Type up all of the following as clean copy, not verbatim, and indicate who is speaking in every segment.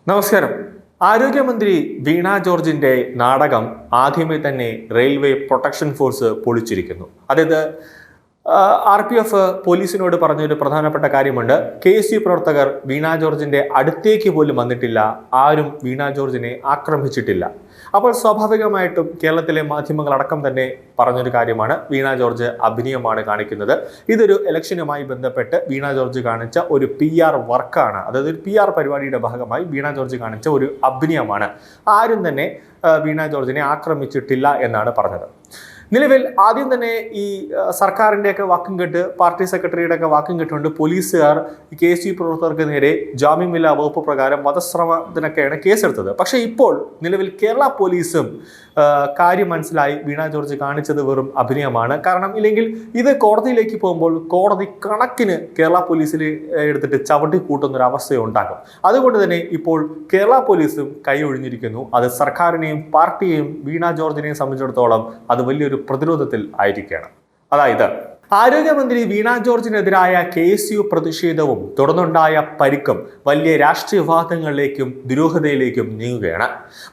Speaker 1: നമസ്കാരം. ആരോഗ്യമന്ത്രി വീണ ജോർജിന്റെ നാടകം ആദ്യമേ തന്നെ റെയിൽവേ പ്രൊട്ടക്ഷൻ ഫോഴ്സ് പൊളിച്ചിരിക്കുന്നു. അതായത് RPF പോലീസിനോട് പറഞ്ഞൊരു പ്രധാനപ്പെട്ട കാര്യമുണ്ട്. KSU പ്രവർത്തകർ വീണ ജോർജിന്റെ അടുത്തേക്ക് പോലും വന്നിട്ടില്ല, ആരും വീണ ജോർജിനെ ആക്രമിച്ചിട്ടില്ല. അപ്പോൾ സ്വാഭാവികമായിട്ടും കേരളത്തിലെ മാധ്യമങ്ങളടക്കം തന്നെ പറഞ്ഞൊരു കാര്യമാണ്, വീണ ജോർജ് അഭിനയമാണ് കാണിക്കുന്നത്. ഇതൊരു ഇലക്ഷനുമായി ബന്ധപ്പെട്ട് വീണ ജോർജ് കാണിച്ച ഒരു PR വർക്കാണ്. അതായത് ഒരു PR പരിപാടിയുടെ ഭാഗമായി വീണ ജോർജ് കാണിച്ച ഒരു അഭിനയമാണ്. ആരും തന്നെ വീണ ജോർജിനെ ആക്രമിച്ചിട്ടില്ല എന്നാണ് പറഞ്ഞത്. നിലവിൽ ആദ്യം തന്നെ ഈ സർക്കാരിൻ്റെയൊക്കെ വാക്കും കേട്ട്, പാർട്ടി സെക്രട്ടറിയുടെ ഒക്കെ വാക്കും കേട്ടുകൊണ്ട് പോലീസുകാർ KSU പ്രവർത്തകർക്ക് നേരെ ജാമ്യമില്ലാ വകുപ്പ് പ്രകാരം വധശ്രമത്തിനൊക്കെയാണ് കേസെടുത്തത്. പക്ഷേ ഇപ്പോൾ നിലവിൽ കേരള പോലീസും കാര്യം മനസ്സിലായി, വീണ ജോർജ് കാണിച്ചത് വെറും അഭിനയമാണ്. കാരണം ഇല്ലെങ്കിൽ ഇത് കോടതിയിലേക്ക് പോകുമ്പോൾ കോടതി കണക്കിന് കേരള പോലീസിൽ എടുത്തിട്ട് ചവിട്ടി കൂട്ടുന്നൊരു അവസ്ഥയുണ്ടാകും. അതുകൊണ്ട് തന്നെ ഇപ്പോൾ കേരള പോലീസും കൈ ഒഴിഞ്ഞിരിക്കുന്നു. അത് സർക്കാരിനെയും പാർട്ടിയെയും വീണ ജോർജിനെയും സംബന്ധിച്ചിടത്തോളം അത് വലിയൊരു പ്രതിരോധത്തിൽ ആയിരിക്കുകയാണ്. അതായത് ആരോഗ്യമന്ത്രി വീണ ജോർജിനെതിരായ KSU പ്രതിഷേധവും തുടർന്നുണ്ടായ പരിക്കും വലിയ രാഷ്ട്രീയ വിവാദങ്ങളിലേക്കും ദുരൂഹതയിലേക്കും നീങ്ങുകയാണ്.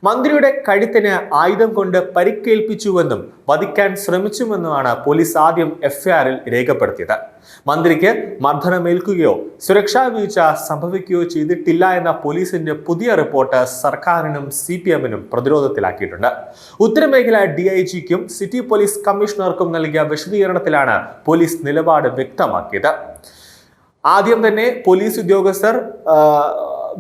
Speaker 1: മന്ത്രിയുടെ കഴുത്തിന് ആയുധം കൊണ്ട് പരിക്കേൽപ്പിച്ചുവെന്നും വധിക്കാൻ ശ്രമിച്ചുവെന്നുമാണ് പോലീസ് ആദ്യം FIRൽ രേഖപ്പെടുത്തിയത്. മന്ത്രിക്ക് മർദ്ദനമേൽക്കുകയോ സുരക്ഷാ വീഴ്ച സംഭവിക്കുകയോ ചെയ്തിട്ടില്ല എന്ന പോലീസിന്റെ പുതിയ റിപ്പോർട്ട് സർക്കാരിനും CPMനും പ്രതിരോധത്തിലാക്കിയിട്ടുണ്ട്. ഉത്തരമേഖല DIGക്കും സിറ്റി പോലീസ് കമ്മീഷണർക്കും നൽകിയ വിശദീകരണത്തിലാണ് പോലീസ് നിലപാട് വ്യക്തമാക്കിയത്. ആദ്യം തന്നെ പോലീസ് ഉദ്യോഗസ്ഥർ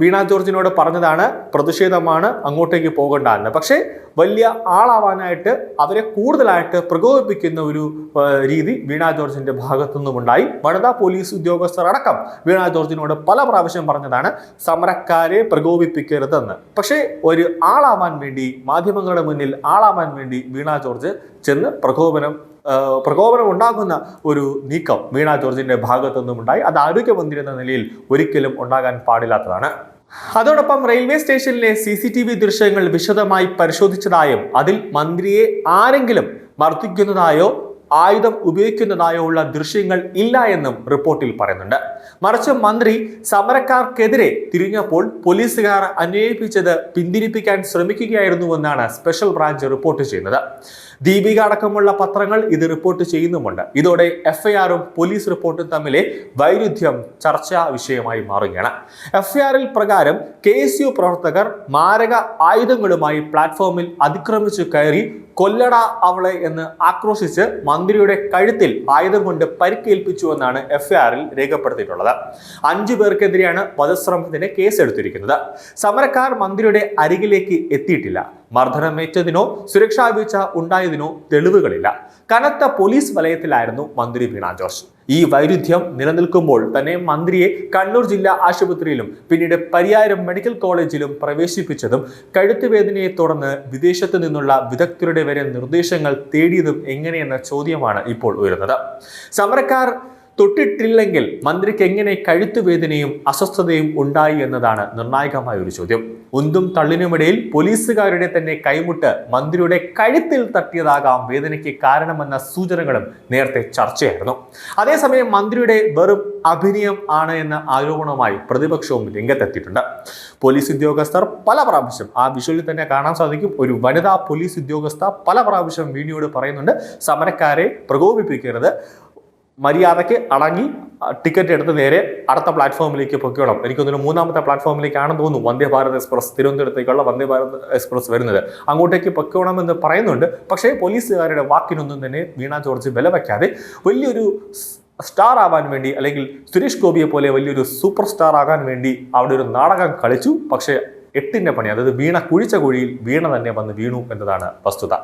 Speaker 1: വീണ ജോർജിനോട് പറഞ്ഞതാണ് പ്രതിഷേധമാണ്, അങ്ങോട്ടേക്ക് പോകണ്ട എന്ന്. പക്ഷേ വലിയ ആളാവാനായിട്ട് അവരെ കൂടുതലായിട്ട് പ്രകോപിപ്പിക്കുന്ന ഒരു രീതി വീണ ജോർജിന്റെ ഭാഗത്തുനിന്നുമുണ്ടായി. വനിതാ പോലീസ് ഉദ്യോഗസ്ഥർ അടക്കം വീണ ജോർജിനോട് പല പ്രാവശ്യം പറഞ്ഞതാണ് സമരക്കാരെ പ്രകോപിപ്പിക്കരുതെന്ന്. പക്ഷേ ഒരു ആളാവാൻ വേണ്ടി, മാധ്യമങ്ങളുടെ മുന്നിൽ ആളാവാൻ വേണ്ടി വീണ ജോർജ് ചെന്ന് പ്രകോപനം ഉണ്ടാകുന്ന ഒരു നീക്കം വീണ ജോർജിന്റെ ഭാഗത്തുനിന്നും ഉണ്ടായി. അത് ആരോഗ്യമന്ത്രി എന്ന നിലയിൽ ഒരിക്കലും ഉണ്ടാകാൻ പാടില്ലാത്തതാണ്. അതോടൊപ്പം റെയിൽവേ സ്റ്റേഷനിലെ CCTV ദൃശ്യങ്ങൾ വിശദമായി പരിശോധിച്ചതായും അതിൽ മന്ത്രിയെ ആരെങ്കിലും മർദ്ദിക്കുന്നതായോ ആയുധം ഉപയോഗിക്കുന്നതായോ ഉള്ള ദൃശ്യങ്ങൾ ഇല്ല എന്നും റിപ്പോർട്ടിൽ പറയുന്നുണ്ട്. മറിച്ച് മന്ത്രി സമരക്കാർക്കെതിരെ തിരിഞ്ഞപ്പോൾ പോലീസുകാർ അന്വയിപ്പിച്ചത് പിന്തിരിപ്പിക്കാൻ ശ്രമിക്കുകയായിരുന്നുവെന്നാണ് സ്പെഷ്യൽ ബ്രാഞ്ച് റിപ്പോർട്ട് ചെയ്യുന്നത്. ദീപിക അടക്കമുള്ള പത്രങ്ങൾ ഇത് റിപ്പോർട്ട് ചെയ്യുന്നുമുണ്ട്. ഇതോടെ FIRും പോലീസ് റിപ്പോർട്ടും തമ്മിലെ വൈരുദ്ധ്യം ചർച്ചാ വിഷയമായി മാറുകയാണ്. FIRൽ പ്രകാരം KSU പ്രവർത്തകർ മാരക ആയുധങ്ങളുമായി പ്ലാറ്റ്ഫോമിൽ അതിക്രമിച്ചു കയറി കൊല്ലട അവളെ എന്ന് ആക്രോശിച്ച് മന്ത്രിയുടെ കഴുത്തിൽ ആയുധം കൊണ്ട് പരിക്കേൽപ്പിച്ചുവെന്നാണ് FIRൽ രേഖപ്പെടുത്തിയിട്ടുള്ളത്. 5 പേർക്കെതിരെയാണ് വധശ്രമത്തിന് കേസെടുത്തിരിക്കുന്നത്. സമരക്കാർ മന്ത്രിയുടെ അരികിലേക്ക് എത്തിയിട്ടില്ല. മർദ്ദനമേറ്റതിനോ സുരക്ഷാ വീഴ്ച ഉണ്ടായതിനോ തെളിവുകളില്ല. കനത്ത പോലീസ് വലയത്തിലായിരുന്നു മന്ത്രി വീണ ജോർജ്. ഈ വൈരുദ്ധ്യം നിലനിൽക്കുമ്പോൾ തന്നെ മന്ത്രിയെ കണ്ണൂർ ജില്ലാ ആശുപത്രിയിലും പിന്നീട് പരിയാരം മെഡിക്കൽ കോളേജിലും പ്രവേശിപ്പിച്ചതും കഴുത്തുവേദനയെ തുടർന്ന് വിദേശത്ത് നിന്നുള്ള വിദഗ്ധരുടെ വരെ നിർദ്ദേശങ്ങൾ തേടിയതും എങ്ങനെയെന്ന ചോദ്യമാണ് ഇപ്പോൾ ഉയരുന്നത്. സമരക്കാർ തൊട്ടിട്ടില്ലെങ്കിൽ മന്ത്രിക്ക് എങ്ങനെ കഴുത്തുവേദനയും അസ്വസ്ഥതയും ഉണ്ടായി എന്നതാണ് നിർണായകമായ ഒരു ചോദ്യം. ഉന്തും തള്ളിനുമിടയിൽ പോലീസുകാരുടെ തന്നെ കൈമുട്ട് മന്ത്രിയുടെ കഴുത്തിൽ തട്ടിയതാകാം വേദനയ്ക്ക് കാരണമെന്ന സൂചനകളും നേരത്തെ ചർച്ചയായിരുന്നു. അതേസമയം മന്ത്രിയുടെ വെറും അഭിനയം ആണ് എന്ന ആരോപണവുമായി പ്രതിപക്ഷവും രംഗത്തെത്തിയിട്ടുണ്ട്. പോലീസ് ഉദ്യോഗസ്ഥർ പല പ്രാവശ്യം, ആ വിഷ്വലിൽ തന്നെ കാണാൻ സാധിക്കും, ഒരു വനിതാ പോലീസ് ഉദ്യോഗസ്ഥ പല പ്രാവശ്യം വീണയോട് പറയുന്നുണ്ട് സമരക്കാരെ പ്രകോപിപ്പിക്കരുത്, മര്യാദയ്ക്ക് അടങ്ങി ടിക്കറ്റ് എടുത്ത് നേരെ അടുത്ത പ്ലാറ്റ്ഫോമിലേക്ക് പൊയ്ക്കോണം. എനിക്കൊന്നൊരു 3ാമത്തെ പ്ലാറ്റ്ഫോമിലേക്കാണെന്ന് തോന്നുന്നു വന്ദേ ഭാരത് എക്സ്പ്രസ്, തിരുവനന്തപുരത്തേക്കുള്ള വന്ദേ ഭാരത് എക്സ്പ്രസ് വരുന്നത്. അങ്ങോട്ടേക്ക് പൊയ്ക്കോണമെന്ന് പറയുന്നുണ്ട്. പക്ഷേ പോലീസുകാരുടെ വാക്കിനൊന്നും തന്നെ വീണ ജോർജ് വില വയ്ക്കാതെ വലിയൊരു സ്റ്റാർ ആവാൻ വേണ്ടി, അല്ലെങ്കിൽ സുരേഷ് ഗോപിയെ പോലെ വലിയൊരു സൂപ്പർ സ്റ്റാർ ആകാൻ വേണ്ടി അവിടെ ഒരു നാടകം കളിച്ചു. പക്ഷേ 8ന്റെ പണി, അതായത് വീണ കുഴിച്ച കുഴിയിൽ വീണ തന്നെ വന്ന് വീണു എന്നതാണ് വസ്തുത.